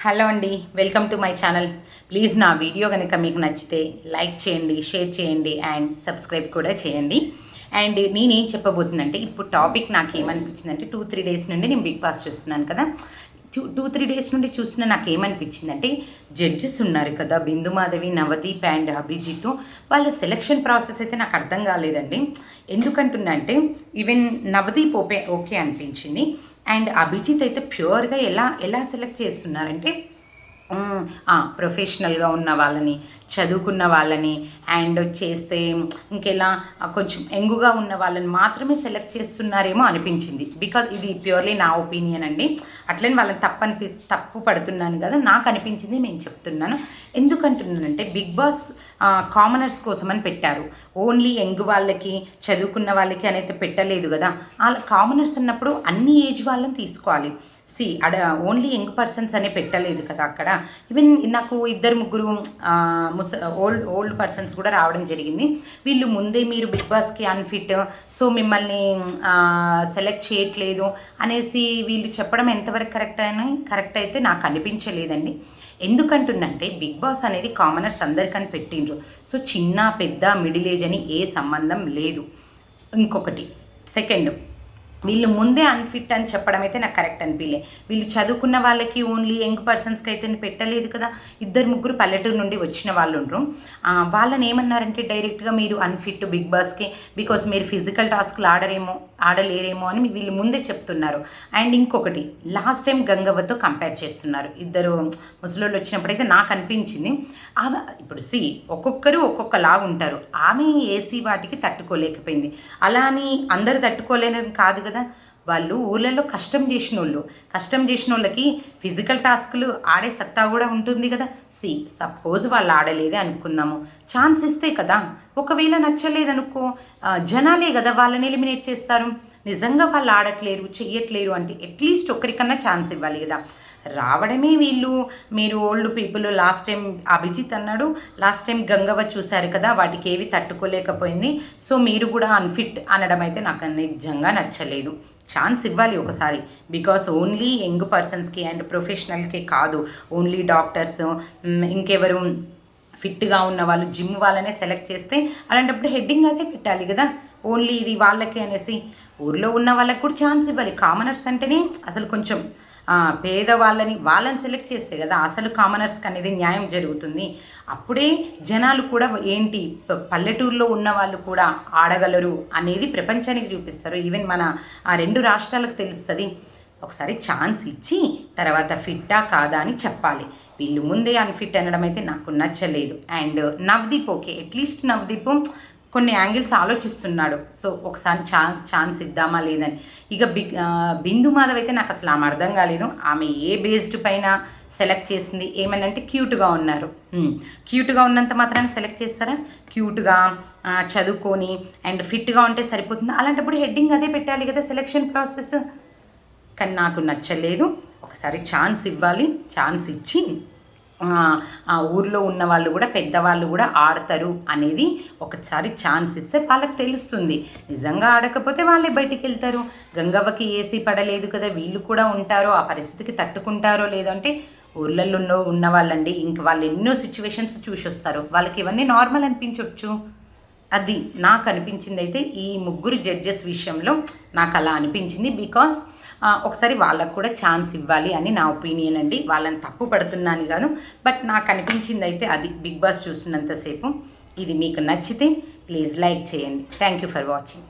Hello అండి, welcome to my channel. Please నా video కనుక మీకు నచ్చితే లైక్ చేయండి, షేర్ చేయండి అండ్ సబ్స్క్రైబ్ కూడా చేయండి. అండ్ నేనేం చెప్పబోతుందంటే, ఇప్పుడు టాపిక్ నాకు ఏమనిపించిందంటే 2-3 డేస్ నుండి నేను బిగ్ బాస్ చూస్తున్నాను కదా. 2-3 డేస్ నుండి చూసిన నాకు ఏమనిపించిందంటే, జడ్జెస్ ఉన్నారు కదా, బిందు మాధవి, నవదీప్ అండ్ అభిజిత్, వాళ్ళ సెలక్షన్ ప్రాసెస్ అయితే నాకు అర్థం కాలేదండి. ఎందుకంటున్నా అంటే, ఈవెన్ నవదీప్ ఓకే అనిపించింది. అండ్ అభిజిత్ అయితే ప్యూర్గా ఎలా ఎలా సెలెక్ట్ చేస్తున్నారంటే, ప్రొఫెషనల్గా ఉన్న వాళ్ళని, చదువుకున్న వాళ్ళని అండ్ చేస్తే ఇంకెలా కొంచెం యంగుగా ఉన్న వాళ్ళని మాత్రమే సెలెక్ట్ చేస్తున్నారేమో అనిపించింది. బికాజ్ ఇది ప్యూర్లీ నా ఒపీనియన్ అండి. అట్లని వాళ్ళని తప్పు పడుతున్నాను కదా, నాకు అనిపించింది నేను చెప్తున్నాను. ఎందుకంటున్నానంటే, బిగ్ బాస్ కామనర్స్ కోసం అని పెట్టారు. ఓన్లీ యంగ్ వాళ్ళకి, చదువుకున్న వాళ్ళకి అనేది పెట్టలేదు కదా. వాళ్ళ కామనర్స్ అన్నప్పుడు అన్ని ఏజ్ వాళ్ళని తీసుకోవాలి. ఓన్లీ యంగ్ పర్సన్స్ అనే పెట్టలేదు కదా అక్కడ. ఈవెన్ నాకు 2-3 ఓల్డ్ పర్సన్స్ కూడా రావడం జరిగింది. వీళ్ళు ముందే మీరు బిగ్ బాస్కి అన్ఫిట్, సో మిమ్మల్ని సెలెక్ట్ చేయట్లేదు అనేసి వీళ్ళు చెప్పడం ఎంతవరకు కరెక్ట్ అయితే నాకు అనిపించలేదండి. ఎందుకంటున్నంటే, బిగ్ బాస్ అనేది కామనర్స్ అందరికని పెట్టిండ్రు. సో చిన్న పెద్ద మిడిల్ ఏజ్ అని ఏ సంబంధం లేదు. ఇంకొకటి సెకండ్, వీళ్ళు ముందే అన్ఫిట్ అని చెప్పడం అయితే నాకు కరెక్ట్ అనిపించలే. వీళ్ళు చదువుకున్న వాళ్ళకి, ఓన్లీ యంగ్ పర్సన్స్కి అయితే పెట్టలేదు కదా. 2-3 పల్లెటూరు నుండి వచ్చిన వాళ్ళు ఉండరు. వాళ్ళని ఏమన్నారంటే, డైరెక్ట్గా మీరు అన్ఫిట్ బిగ్ బాస్కి, బికాస్ మీరు ఫిజికల్ టాస్క్లు ఆడలేరేమో అని వీళ్ళు ముందే చెప్తున్నారు. అండ్ ఇంకొకటి, లాస్ట్ టైం గంగవ్వతో కంపేర్ చేస్తున్నారు. 2 ముసలోళ్ళు వచ్చినప్పుడైతే నాకు అనిపించింది, ఇప్పుడు ఒక్కొక్కరు ఒక్కొక్కలాగా ఉంటారు. ఆమె ఏసీ వాటికి తట్టుకోలేకపోయింది. అలా అని అందరు తట్టుకోలేని కాదు కదా. వాళ్ళు ఊళ్ళలో కష్టం చేసిన వాళ్ళకి ఫిజికల్ టాస్క్లు ఆడే సత్తా కూడా ఉంటుంది కదా. సపోజ్ వాళ్ళు ఆడలేదే అనుకుందాము, ఛాన్స్ ఇస్తే కదా. ఒకవేళ నచ్చలేదనుకో, జనాలే కదా వాళ్ళని ఎలిమినేట్ చేస్తారు. నిజంగా వాళ్ళు ఆడట్లేరు, చెయ్యట్లేరు అంటే అట్లీస్ట్ ఒకరికన్నా ఛాన్స్ ఇవ్వాలి కదా. రావడమే మీరు old people. Last time Abhijit అన్నాడు, లాస్ట్ టైం గంగవ్వ చూశారు కదా, వాటికి ఏవి తట్టుకోలేకపోయింది. సో మీరు కూడా అన్ఫిట్ అనడం అయితే నాకు నిజంగా నచ్చలేదు. ఛాన్స్ ఇవ్వాలి ఒకసారి. బికాస్ ఓన్లీ యంగ్ పర్సన్స్కి అండ్ ప్రొఫెషనల్కి కాదు, ఓన్లీ డాక్టర్స్, ఇంకెవరు ఫిట్గా ఉన్న వాళ్ళు, జిమ్ వాళ్ళనే సెలెక్ట్ చేస్తే అలాంటప్పుడు హెడ్డింగ్ అయితే పెట్టాలి కదా. ఓన్లీ ఇది వాళ్ళకి అనేసి ఊర్లో ఉన్న వాళ్ళకి కూడా ఛాన్స్ ఇవ్వాలి. కామనర్స్ అంటేనే అసలు కొంచెం వాళ్ళని సెలెక్ట్ చేస్తే కదా అసలు కామనర్స్కి అనేది న్యాయం జరుగుతుంది. అప్పుడే జనాలు కూడా ఏంటి, పల్లెటూరులో ఉన్న వాళ్ళు కూడా ఆడగలరు అనేది ప్రపంచానికి చూపిస్తారు. ఈవెన్ మన 2 రాష్ట్రాలకు తెలుస్తుంది. ఒకసారి ఛాన్స్ ఇచ్చి తర్వాత ఫిట్టా కాదా అని చెప్పాలి. వీళ్ళు ముందే అన్ఫిట్ అనడం అయితే నాకు నచ్చలేదు. And Navdeep okay, at least Navdeep కొన్ని యాంగిల్స్ ఆలోచిస్తున్నాడు. సో ఒకసారి ఛాన్స్ ఇద్దామా లేదని. ఇక బిందు మాధవ్ అయితే నాకు అసలు ఆమె అర్థం కాలేదు. ఆమె ఏ బేస్డ్ పైన సెలెక్ట్ చేసింది, ఏమనంటే క్యూట్గా ఉన్నారు. క్యూట్గా ఉన్నంత మాత్రాన్ని సెలెక్ట్ చేస్తారా? క్యూట్గా చదువుకొని అండ్ ఫిట్గా ఉంటే సరిపోతుంది. అలాంటప్పుడు హెడ్డింగ్ అదే పెట్టాలి కదా సెలెక్షన్ ప్రాసెస్. కానీ నాకు నచ్చలేదు. ఒకసారి ఛాన్స్ ఇవ్వాలి. ఛాన్స్ ఇచ్చి ఆ ఊర్లో ఉన్న వాళ్ళు కూడా, పెద్దవాళ్ళు కూడా ఆడతారు అనేది ఒకసారి ఛాన్స్ ఇస్తే వాళ్ళకి తెలుస్తుంది. నిజంగా ఆడకపోతే వాళ్ళే బయటికి వెళ్తారు. గంగవ్వకి ఏసీ పడలేదు కదా, వీళ్ళు కూడా ఉంటారో, ఆ పరిస్థితికి తట్టుకుంటారో లేదో అంటే ఊర్లలో ఉన్న వాళ్ళండి. ఇంక వాళ్ళు ఎన్నో సిచ్యువేషన్స్ చూసి వస్తారు. వాళ్ళకి ఇవన్నీ నార్మల్ అనిపించవచ్చు. అది నాకు అనిపించింది అయితే ఈ 3 జడ్జెస్ విషయంలో నాకు అలా అనిపించింది. బికాస్ ఒకసారి వాళ్ళకు కూడా ఛాన్స్ ఇవ్వాలి అని నా ఒపీనియన్ అండి. వాళ్ళని తప్పు పడుతున్నాను కాదు, బట్ నాకు అనిపించింది అయితే అది. బిగ్ బాస్ చూస్తున్నంతసేపు ఇది మీకు నచ్చితే ప్లీజ్ లైక్ చేయండి. Thank you for watching.